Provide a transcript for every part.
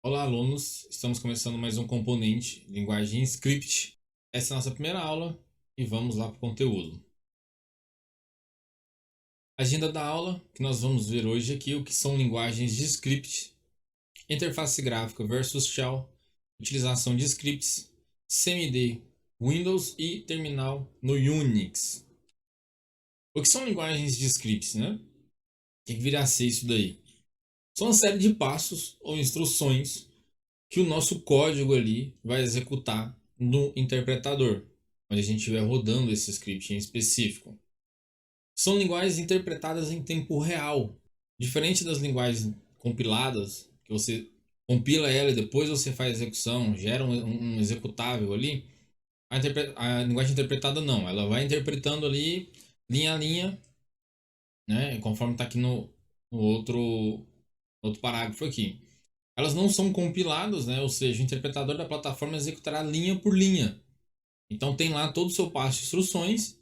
Olá, alunos! Estamos começando mais um componente, linguagem script. Essa é a nossa primeira aula e vamos lá para o conteúdo. Agenda da aula, que nós vamos ver hoje aqui o que são linguagens de script, interface gráfica versus shell, utilização de scripts, CMD, Windows e terminal no Unix. O que são linguagens de scripts, né? O que virá a ser isso daí? São uma série de passos ou instruções que o nosso código ali vai executar no interpretador, onde a gente estiver rodando esse script em específico. São linguagens interpretadas em tempo real, diferente das linguagens compiladas, que você compila ela e depois você faz a execução, gera um executável ali. A linguagem interpretada não, ela vai interpretando ali linha a linha, né, conforme está aqui no outro parágrafo aqui. Elas não são compiladas, né? Ou seja, o interpretador da plataforma executará linha por linha. Então tem lá todo o seu passo de instruções.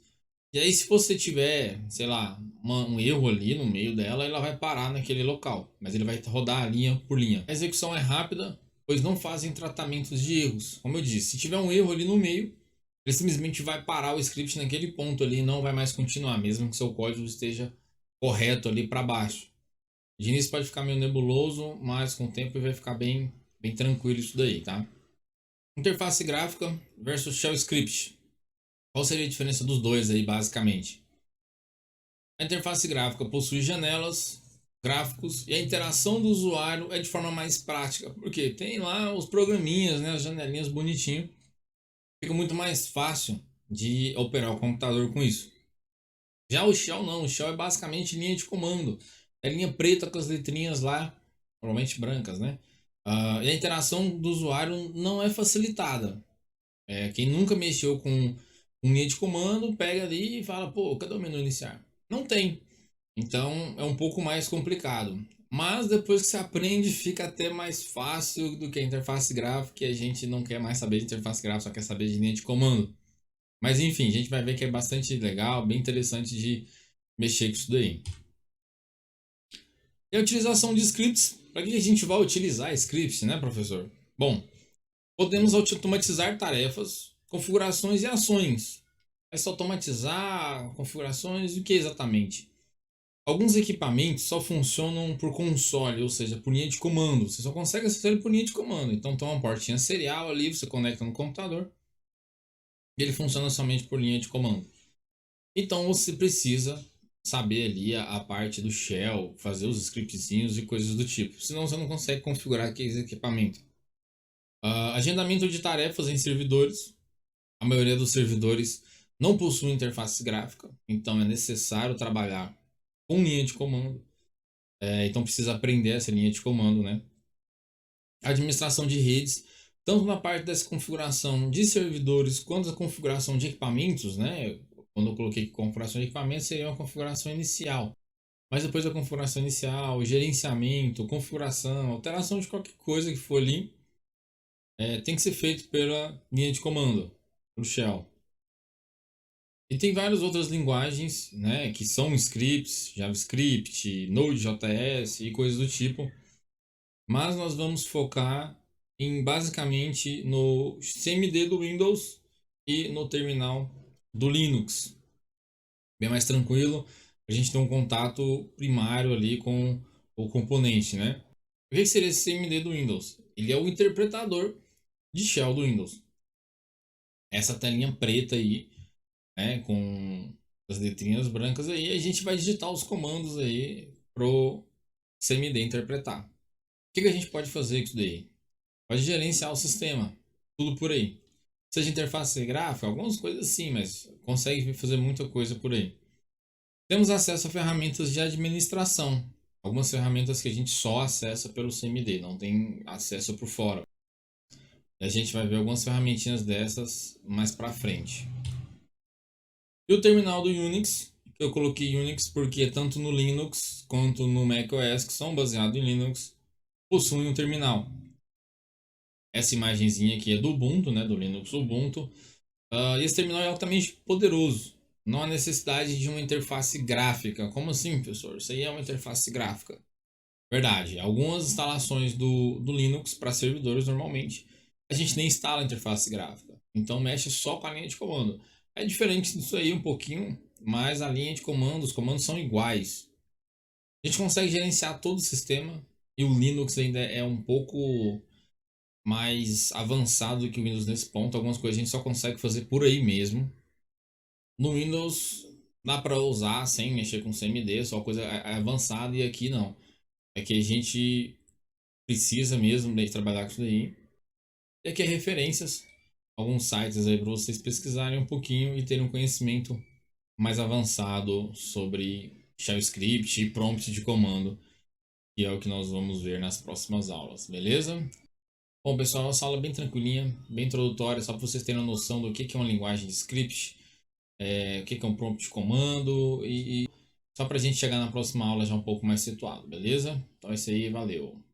E aí, se você tiver, sei lá, um erro ali no meio dela, ela vai parar naquele local. Mas ele vai rodar linha por linha. A execução é rápida, pois não fazem tratamentos de erros. Como eu disse, se tiver um erro ali no meio, ele simplesmente vai parar o script naquele ponto ali e não vai mais continuar, mesmo que seu código esteja correto ali para baixo. De início pode ficar meio nebuloso, mas com o tempo vai ficar bem tranquilo isso daí, tá? Interface gráfica versus shell script. Qual seria a diferença dos dois aí, basicamente? A interface gráfica possui janelas, gráficos e a interação do usuário é de forma mais prática, porque tem lá os programinhas, né, as janelinhas bonitinho. Fica muito mais fácil de operar o computador com isso. Já o shell não, o shell é basicamente linha de comando. É linha preta com as letrinhas lá, normalmente brancas, né? E a interação do usuário não é facilitada. Quem nunca mexeu com linha de comando, pega ali e fala, pô, cadê o menu iniciar? Não tem. Então é um pouco mais complicado. Mas depois que você aprende, fica até mais fácil do que a interface gráfica, e a gente não quer mais saber de interface gráfica, só quer saber de linha de comando. Mas enfim, a gente vai ver que é bastante legal, bem interessante de mexer com isso daí. E a utilização de scripts. Para que a gente vai utilizar scripts, né, professor? Bom, podemos automatizar tarefas, configurações e ações. Mas automatizar configurações, o que exatamente? Alguns equipamentos só funcionam por console, ou seja, por linha de comando. Você só consegue acessar ele por linha de comando. Então tem uma portinha serial ali, você conecta no computador e ele funciona somente por linha de comando. Então você precisa saber ali a parte do shell, fazer os scriptzinhos e coisas do tipo. Senão você não consegue configurar aquele equipamento. Agendamento de tarefas em servidores. A maioria dos servidores não possui interface gráfica, então é necessário trabalhar com linha de comando. Então precisa aprender essa linha de comando, né? Administração de redes, tanto na parte dessa configuração de servidores quanto a configuração de equipamentos, né? Quando eu coloquei configuração de equipamentos, seria uma configuração inicial. Mas depois da configuração inicial, gerenciamento, configuração, alteração de qualquer coisa que for ali, tem que ser feito pela linha de comando, pelo shell. E tem várias outras linguagens, né, que são scripts, JavaScript, Node.js e coisas do tipo. Mas nós vamos focar basicamente no CMD do Windows e no terminal do Linux. Bem mais tranquilo, a gente tem um contato primário ali com o componente, né? O que seria esse CMD do Windows? Ele é o interpretador de shell do Windows. Essa telinha preta aí, né, com as letrinhas brancas aí, a gente vai digitar os comandos aí pro CMD interpretar. O que a gente pode fazer com isso daí? Pode gerenciar o sistema, tudo por aí. Seja interface gráfica, algumas coisas sim, mas consegue fazer muita coisa por aí. Temos acesso a ferramentas de administração. Algumas ferramentas que a gente só acessa pelo CMD, não tem acesso por fora. E a gente vai ver algumas ferramentinhas dessas mais para frente. E o terminal do Unix, que eu coloquei Unix porque tanto no Linux quanto no macOS, que são baseados em Linux, possuem um terminal. Essa imagenzinha aqui é do Ubuntu, né, do Linux Ubuntu. Esse terminal é altamente poderoso. Não há necessidade de uma interface gráfica. Como assim, professor? Isso aí é uma interface gráfica. Verdade. Algumas instalações do Linux para servidores normalmente a gente nem instala a interface gráfica. Então mexe só com a linha de comando. É diferente disso aí um pouquinho, mas a linha de comando, os comandos são iguais. A gente consegue gerenciar todo o sistema e o Linux ainda é um pouco mais avançado do que o Windows nesse ponto. Algumas coisas a gente só consegue fazer por aí mesmo. No Windows dá para usar sem mexer com CMD, só coisa avançada, e aqui não. É que a gente precisa mesmo de trabalhar com isso daí. E aqui é referências, alguns sites aí para vocês pesquisarem um pouquinho e terem um conhecimento mais avançado sobre shell script e prompt de comando, que é o que nós vamos ver nas próximas aulas, beleza? Bom, pessoal, nossa aula é bem tranquilinha, bem introdutória, só para vocês terem uma noção do que é uma linguagem de script, o que é um prompt de comando e só para a gente chegar na próxima aula já um pouco mais situado, beleza? Então é isso aí, valeu!